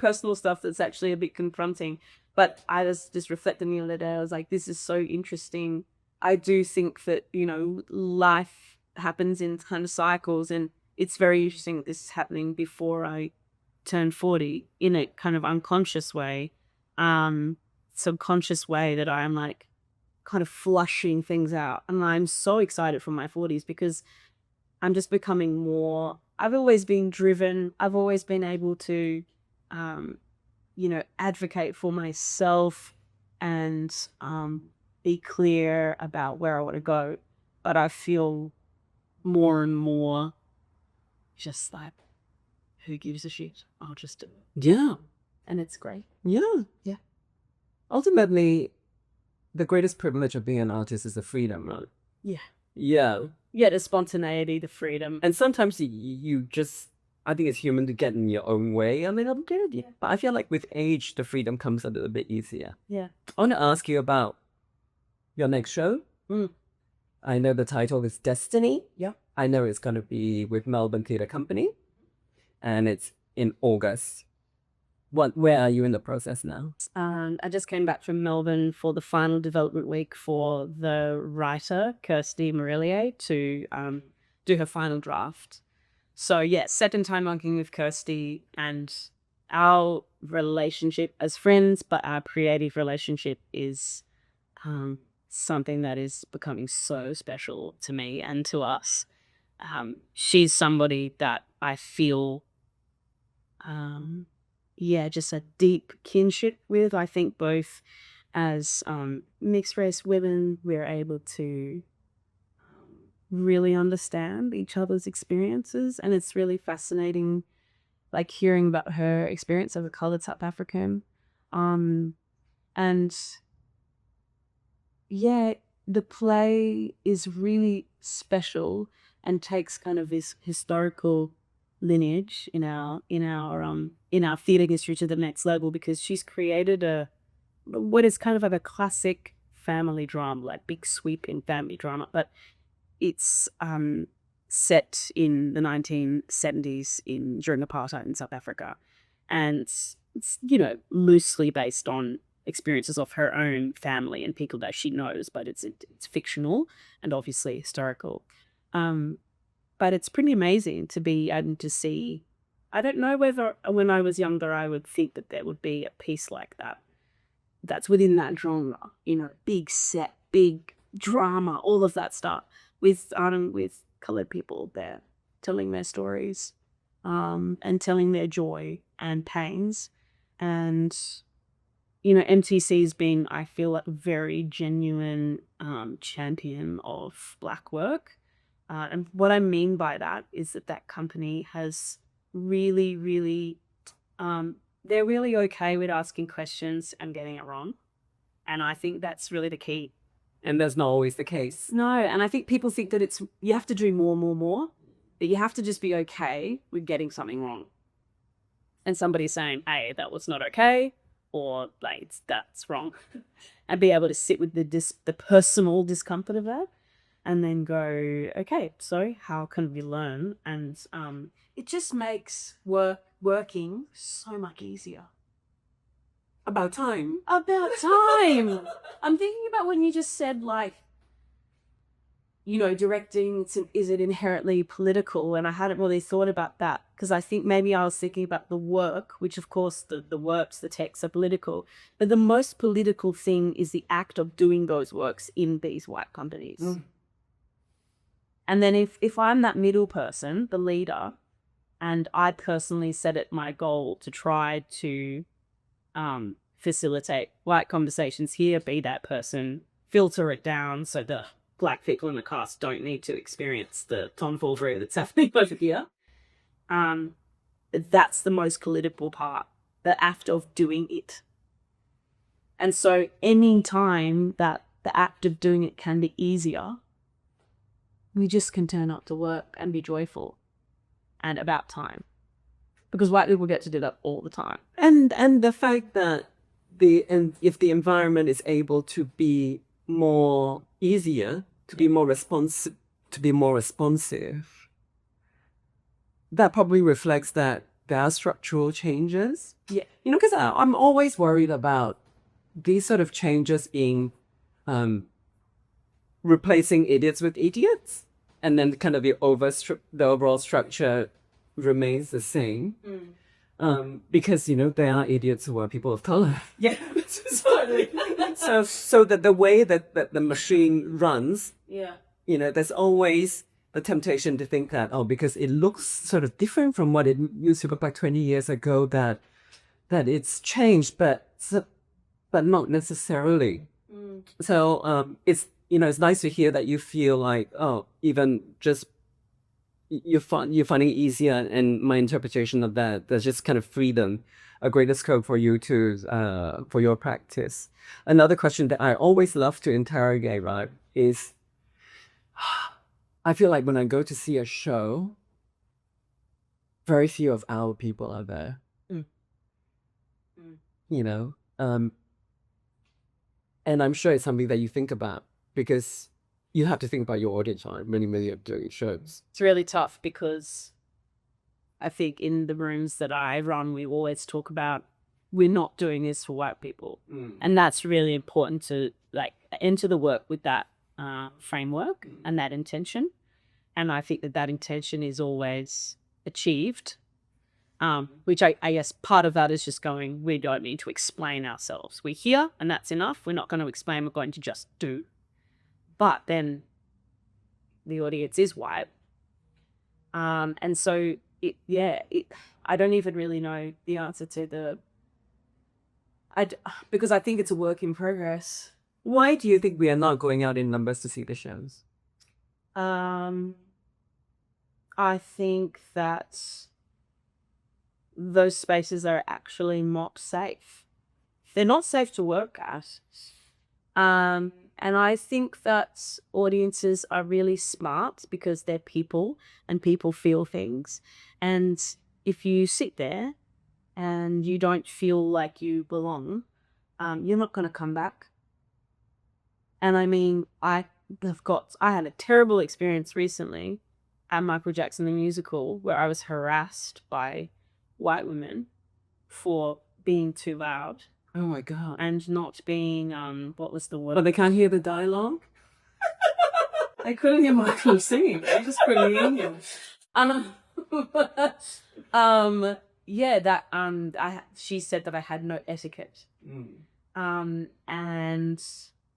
personal stuff that's actually a bit confronting. But I was just reflecting the other day. I was like, this is so interesting. I do think that, life happens in kind of cycles, and it's very interesting that this is happening before I turn 40 in a kind of unconscious way, subconscious way, that I am like kind of flushing things out. And I'm so excited for my 40s, because I'm just becoming more, I've always been driven. I've always been able to, advocate for myself and be clear about where I want to go. But I feel more and more just like, who gives a shit? I'll just do it. Yeah. And it's great. Yeah. Yeah. Ultimately, the greatest privilege of being an artist is the freedom, right? Yeah. Yeah. Yeah, the spontaneity, the freedom. And sometimes you just, I think it's human to get in your own way a little bit. Yeah. But I feel like with age, the freedom comes a little bit easier. Yeah. I want to ask you about your next show. Mm. I know the title is Destiny. Yeah. I know it's going to be with Melbourne Theatre Company, and it's in August. Where are you in the process now? I just came back from Melbourne for the final development week for the writer, Kirsty Marillier, to do her final draft. So, second time working with Kirsty, and our relationship as friends, but our creative relationship is something that is becoming so special to me and to us. She's somebody that I feel just a deep kinship with. I think both as mixed race women, we're able to really understand each other's experiences, and it's really fascinating, like hearing about her experience as a colored South African. And yeah, the play is really special and takes kind of this historical lineage in our theatre history to the next level, because she's created what is kind of like a classic family drama, like big sweeping family drama, but it's set in the 1970s during apartheid in South Africa, and it's loosely based on experiences of her own family and people that she knows, but it's fictional and obviously historical. But it's pretty amazing to be able to see. I don't know whether when I was younger I would think that there would be a piece like that that's within that genre, big set, big drama, all of that stuff, with colored people there telling their stories, and telling their joy and pains. And MTC's been, I feel, a very genuine champion of Black work. And what I mean by that is that company has really, really, they're really okay with asking questions and getting it wrong. And I think that's really the key. And that's not always the case. No, and I think people think that you have to do more, that you have to just be okay with getting something wrong. And somebody saying, hey, that was not okay, or like, that's wrong. And be able to sit with the personal discomfort of that, and then go, okay, so how can we learn? And it just makes working so much easier. About time. I'm thinking about when you just said, like, directing, is it inherently political? And I hadn't really thought about that, because I think maybe I was thinking about the work, which of course the works, the texts are political, but the most political thing is the act of doing those works in these white companies. Mm. And then if I'm that middle person, the leader, and I personally set it my goal to try to facilitate white conversations here, be that person, filter it down so the Black people in the cast don't need to experience the tomfoolery that's happening over here. That's the most political part, the act of doing it. And so any time that the act of doing it can be easier, we just can turn up to work and be joyful and about time, because white people get to do that all the time. And the fact that if the environment is able to be more easier, to be more responsive, that probably reflects that there are structural changes. Yeah. Because I'm always worried about these sort of changes in replacing idiots with idiots, and then kind of the overall structure remains the same. Because there are idiots who are people of color. Yeah. so that the way that the machine runs, yeah, there's always the temptation to think that, because it looks sort of different from what it used to look like 20 years ago, that it's changed, but not necessarily. So it's it's nice to hear that you feel like, even just you're finding it easier, and my interpretation of that, there's just kind of freedom, a greater scope for you to for your practice. Another question that I always love to interrogate, right, is I feel like when I go to see a show, very few of our people are there. And I'm sure it's something that you think about, because you have to think about your audience time when you're doing shows. It's really tough, because I think in the rooms that I run, we always talk about, we're not doing this for white people. And that's really important to enter the work with that framework and that intention. And I think that intention is always achieved, which I guess part of that is just going, we don't need to explain ourselves. We're here and that's enough. We're not going to explain, we're going to just do. But then the audience is white. And so I don't even really know the answer to because I think it's a work in progress. Why do you think we are not going out in numbers to see the shows? I think that those spaces are actually not safe. They're not safe to work at. And I think that audiences are really smart because they're people and people feel things. And if you sit there and you don't feel like you belong, you're not going to come back. And I mean, I had a terrible experience recently at Michael Jackson the Musical where I was harassed by white women for being too loud. Oh my God. And not being, what was the word? But they can't hear the dialogue? I couldn't hear Michael singing. I just couldn't hear him. She said that I had no etiquette. And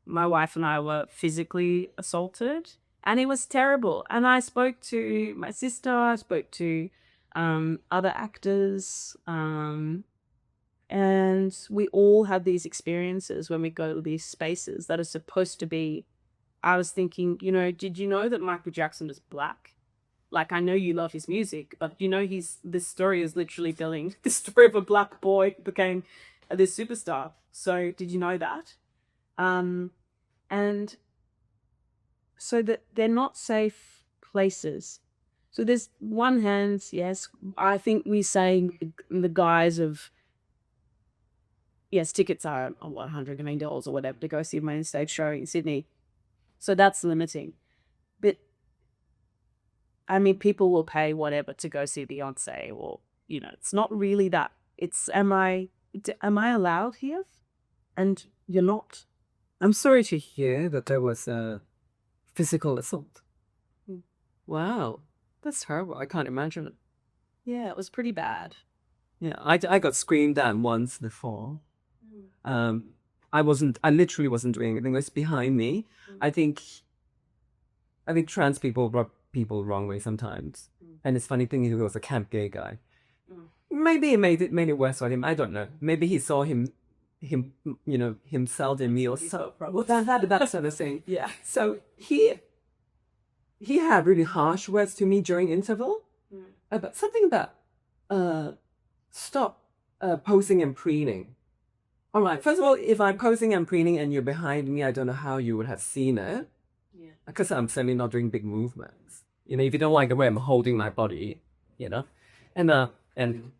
my wife and I were physically assaulted, and it was terrible. And I spoke to my sister, I spoke to other actors, and we all have these experiences when we go to these spaces that are supposed to be. I was thinking, did you know that Michael Jackson is black? Like, I know you love his music, but this story is literally telling the story of a black boy who became this superstar. So did you know that? And so that they're not safe places. So there's one hand, yes, I think we say in the guise of, yes, tickets are $100 or whatever to go see a Mainstage show in Sydney. So that's limiting. But I mean, people will pay whatever to go see Beyonce, or it's not really that. It's am I allowed here? And you're not. I'm sorry to hear that there was a physical assault. Wow, that's horrible. I can't imagine it. Yeah, it was pretty bad. Yeah, I got screamed at once before. I literally wasn't doing anything. It was behind me. I think trans people rub people wrong way sometimes. And it's funny thing, he was a camp gay guy. Maybe it made it worse for him. I don't know. Maybe he saw himself in me or so. Well, that sort of thing. Yeah. So he had really harsh words to me during interval about something about stop posing and preening. All right. First of all, if I'm posing and preening and you're behind me, I don't know how you would have seen it. Yeah. Because I'm certainly not doing big movements. If you don't like the way I'm holding my body, and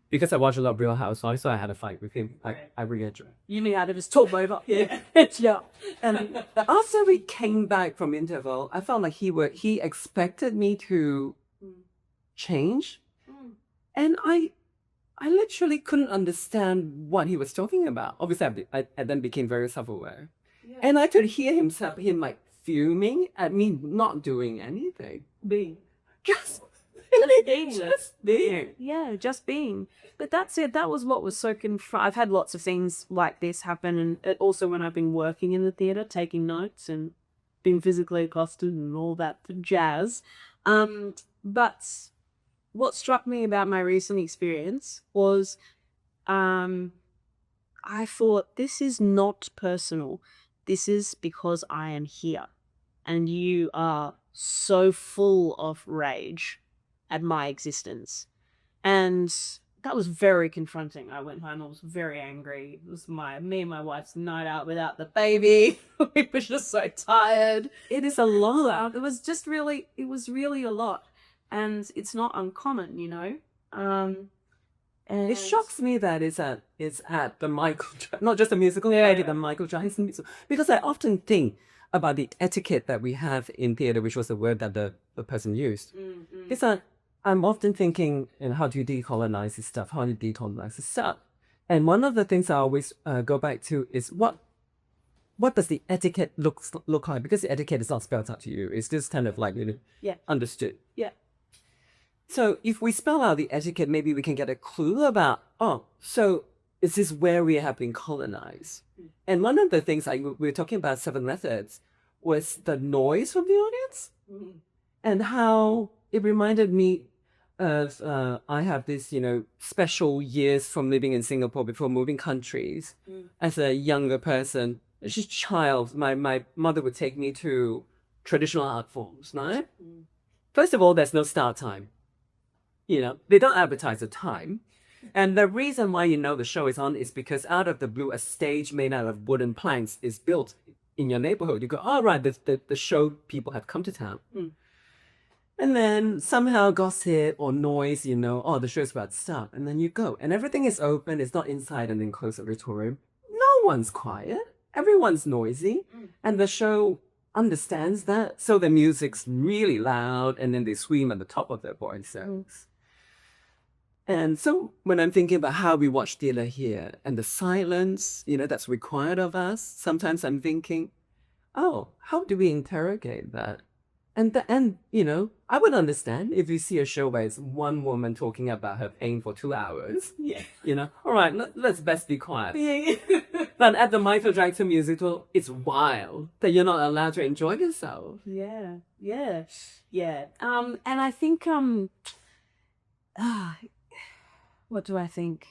because I watch a lot of Real Housewives, so I had a fight with him. I really enjoyed it. You knew how to just talk over. Yeah. Yeah. And after we came back from interval, I felt like he expected me to change. And I literally couldn't understand what he was talking about. Obviously, I then became very self-aware. Yeah. And I could hear him like fuming at me not doing anything. Being. Just being. Yeah, just being. But that's it. That was what was so I've had lots of things like this happen, and also when I've been working in the theatre, taking notes and being physically accosted and all that jazz. But what struck me about my recent experience was I thought, this is not personal. This is because I am here. And you are so full of rage at my existence. And that was very confronting. I went home, I was very angry. It was me and my wife's night out without the baby. We were just so tired. It is a lot. It was really a lot. And it's not uncommon, And it shocks me that it's at the Michael, not just the musical, the Michael Jackson musical. Because I often think about the etiquette that we have in theatre, which was the word that the person used. Because I'm often thinking, how do you decolonize this stuff? How do you decolonize this stuff? And one of the things I always go back to is what does the etiquette look like? Because the etiquette is not spelled out to you. It's just kind of like, understood. Yeah. So if we spell out the etiquette, maybe we can get a clue about, so is this where we have been colonized? And one of the things we were talking about 7 methods was the noise from the audience and how it reminded me of I have this, special years from living in Singapore before moving countries. As a younger person, as a child, my mother would take me to traditional art forms, right? First of all, there's no start time. They don't advertise the time. And the reason why the show is on is because out of the blue, a stage made out of wooden planks is built in your neighborhood. You go, all right, the show people have come to town. And then somehow gossip or noise, oh, the show's about to start. And then you go. And everything is open. It's not inside an enclosed auditorium. No one's quiet. Everyone's noisy. And the show understands that. So the music's really loud. And then they scream at the top of their voices. And so when I'm thinking about how we watch theatre here and the silence, that's required of us, sometimes I'm thinking, oh, how do we interrogate that? And I would understand if you see a show where it's one woman talking about her pain for 2 hours. Yeah. All right, let's best be quiet. Yeah. But at the Michael Jackson musical, it's wild that you're not allowed to enjoy yourself. Yeah. And I think what do I think?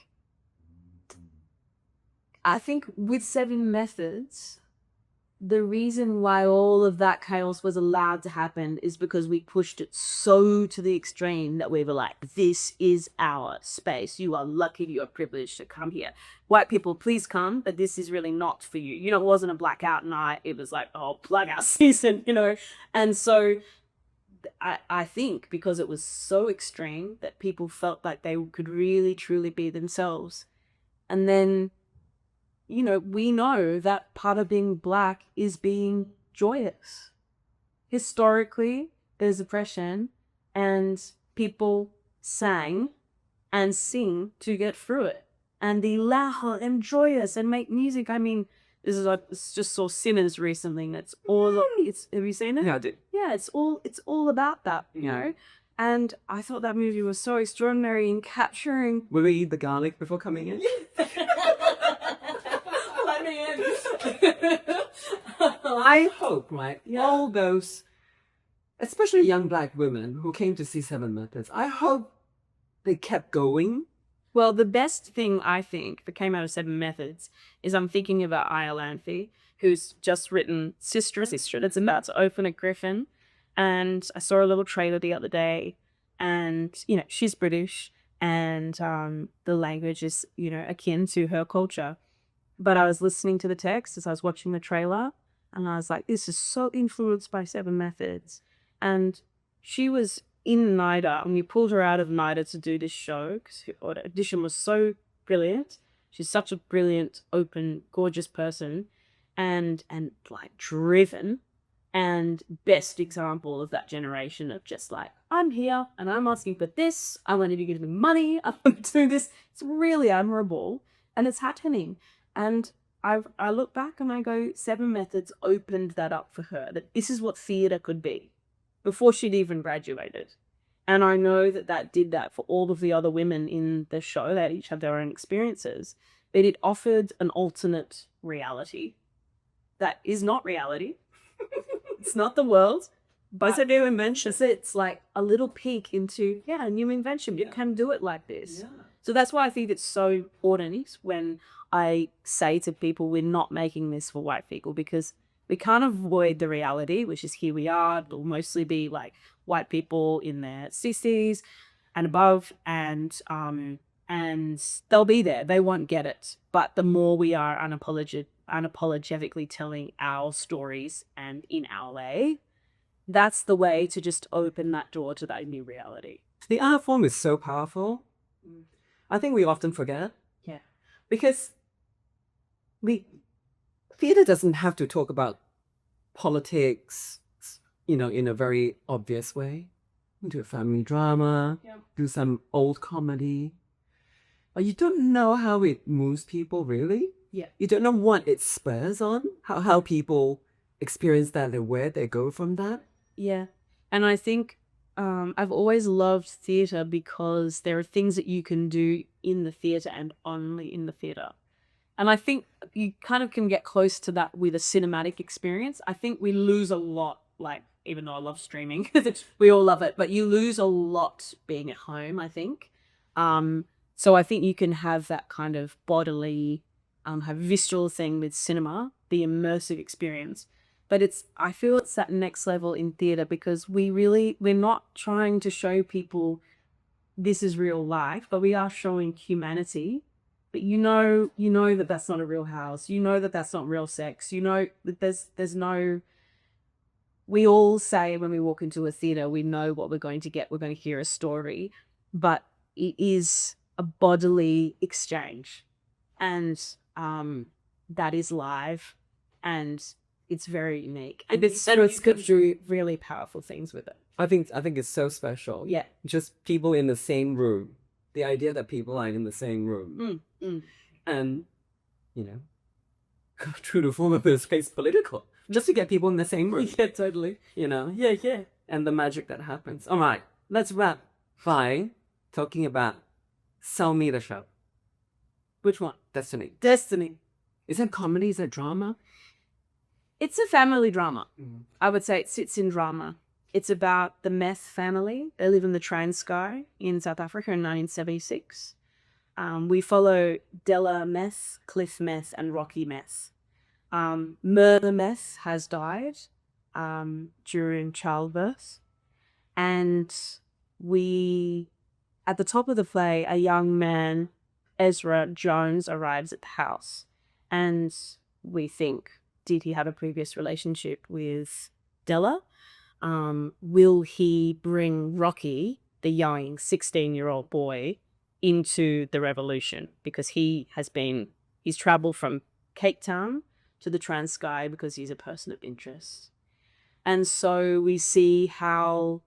I think with 7 Methods, the reason why all of that chaos was allowed to happen is because we pushed it so to the extreme that we were like, this is our space. You are lucky, you are privileged to come here. White people, please come, but this is really not for you. It wasn't a blackout night. It was like, oh, blackout season, And so I think because it was so extreme that people felt like they could really, truly be themselves. And then we know that part of being Black is being joyous. Historically, there's oppression, and people sang and sing to get through it. And be loud and joyous and make music. I mean, I just saw Sinners recently, and it's all. Have you seen it? Yeah, I did. Yeah, it's all about that, And I thought that movie was so extraordinary in capturing. Will we eat the garlic before coming in? Let me in. I hope, right? Yeah. All those, especially young Black women who came to see 7 Methods, I hope they kept going. Well, the best thing I think that came out of 7 Methods is I'm thinking about Aya Lanfi, who's just written Sister. That's about to open at Griffin. And I saw a little trailer the other day, and, she's British, and the language is, akin to her culture. But I was listening to the text as I was watching the trailer, and I was like, this is so influenced by 7 Methods. And she was in NIDA, and we pulled her out of NIDA to do this show because her audition was so brilliant. She's such a brilliant, open, gorgeous person, and like driven, and best example of that generation of just like, I'm here and I'm asking for this. I want you to give me money. I want to do this. It's really admirable, and it's happening. And I look back and I go, 7 Methods opened that up for her, that this is what theatre could be before she'd even graduated. And I know that did that for all of the other women in the show. They each had their own experiences, but it offered an alternate reality that is not reality. It's not the world, but it's a new invention. It's like a little peek into, a new invention. You can do it like this. Yeah. So that's why I think it's so important when I say to people, we're not making this for white people, because we can't avoid the reality, which is here we are. It'll mostly be like white people in their 60s and above, and they'll be there. They won't get it. But the more we are unapologetically telling our stories and in our way, that's the way to just open that door to that new reality. The art form is so powerful. I think we often forget. Yeah. Because theatre doesn't have to talk about politics, in a very obvious way. We do a family drama, do some old comedy. But you don't know how it moves people, really. Yeah. You don't know what it spurs on, how people experience that and where they go from that. Yeah. And I think I've always loved theatre because there are things that you can do in the theatre and only in the theatre. And I think you kind of can get close to that with a cinematic experience. I think we lose a lot, like even though I love streaming, we all love it, but you lose a lot being at home, I think. So I think you can have that kind of bodily, have visceral thing with cinema, the immersive experience. But I feel it's that next level in theatre because we're not trying to show people this is real life, but we are showing humanity. But you know that that's not a real house. You know that that's not real sex. You know that there's no. We all say when we walk into a theatre, we know what we're going to get. We're going to hear a story, but it is a bodily exchange, and that is live, and it's very unique. And it's got really powerful things with it. I think it's so special. Yeah. Just people in the same room. The idea that people are in the same room. And, you know, true to form of this case, political. Just to get people in the same room. Yeah, totally. You know? Yeah. And the magic that happens. All right, let's wrap by talking about Sell Me the Show. Which one? Destiny. Is it comedy? Is it drama? It's a family drama. I would say it sits in drama. It's about the Meth family. They live in the Transkei in South Africa in 1976. We follow Della Meth, Cliff Meth, and Rocky Meth. Murder Meth has died during childbirth. And at the top of the play, a young man, Ezra Jones, arrives at the house. And we think, did he have a previous relationship with Della? Will he bring Rocky, the young 16-year-old boy, into the revolution? Because he's traveled from Cape Town to the Transkei because he's a person of interest. And so we see how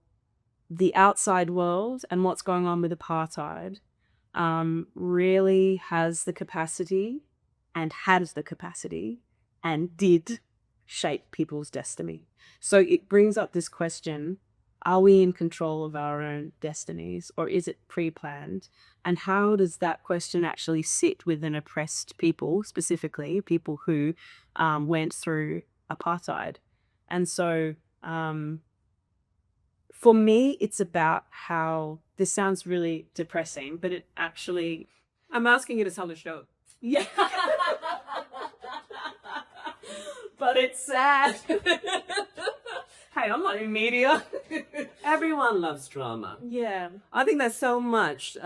the outside world and what's going on with apartheid really has the capacity and did shape people's destiny. So it brings up this question, are we in control of our own destinies, or is it pre-planned? And how does that question actually sit with an oppressed people, specifically people who went through apartheid? And so for me, it's about how, this sounds really depressing, but it actually... I'm asking you to tell the show. Yeah. But it's sad. Hey, I'm not in media. Everyone loves drama. Yeah. I think there's so much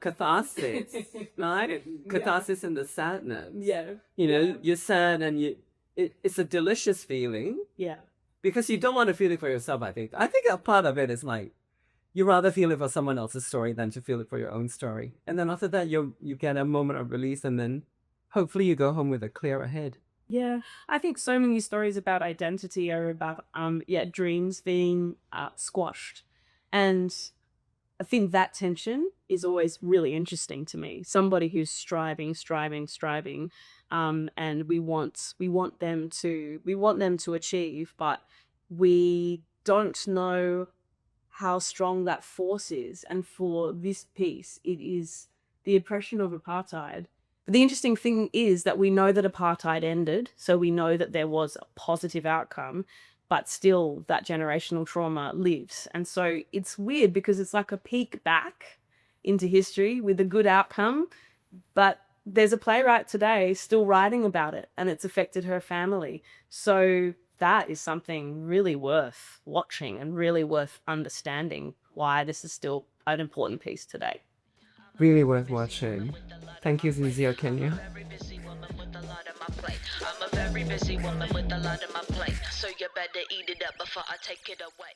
catharsis, right? Catharsis in the sadness. Yeah. You know, you're sad and it's a delicious feeling. Yeah. Because you don't want to feel it for yourself, I think. I think a part of it is like, you rather feel it for someone else's story than to feel it for your own story. And then after that, you get a moment of release, and then hopefully you go home with a clearer head. Yeah, I think so many stories about identity are about dreams being squashed, and I think that tension is always really interesting to me. Somebody who's striving, and we want them to achieve, but we don't know how strong that force is. And for this piece, it is the oppression of apartheid. But the interesting thing is that we know that apartheid ended, so we know that there was a positive outcome, but still that generational trauma lives. And so it's weird because it's like a peek back into history with a good outcome, but there's a playwright today still writing about it, and it's affected her family. So that is something really worth watching and really worth understanding why this is still an important piece today. Really worth watching. Thank you, Zindzi Okenyo. I'm a very busy woman with a lot on my plate, so you better eat it up before I take it away.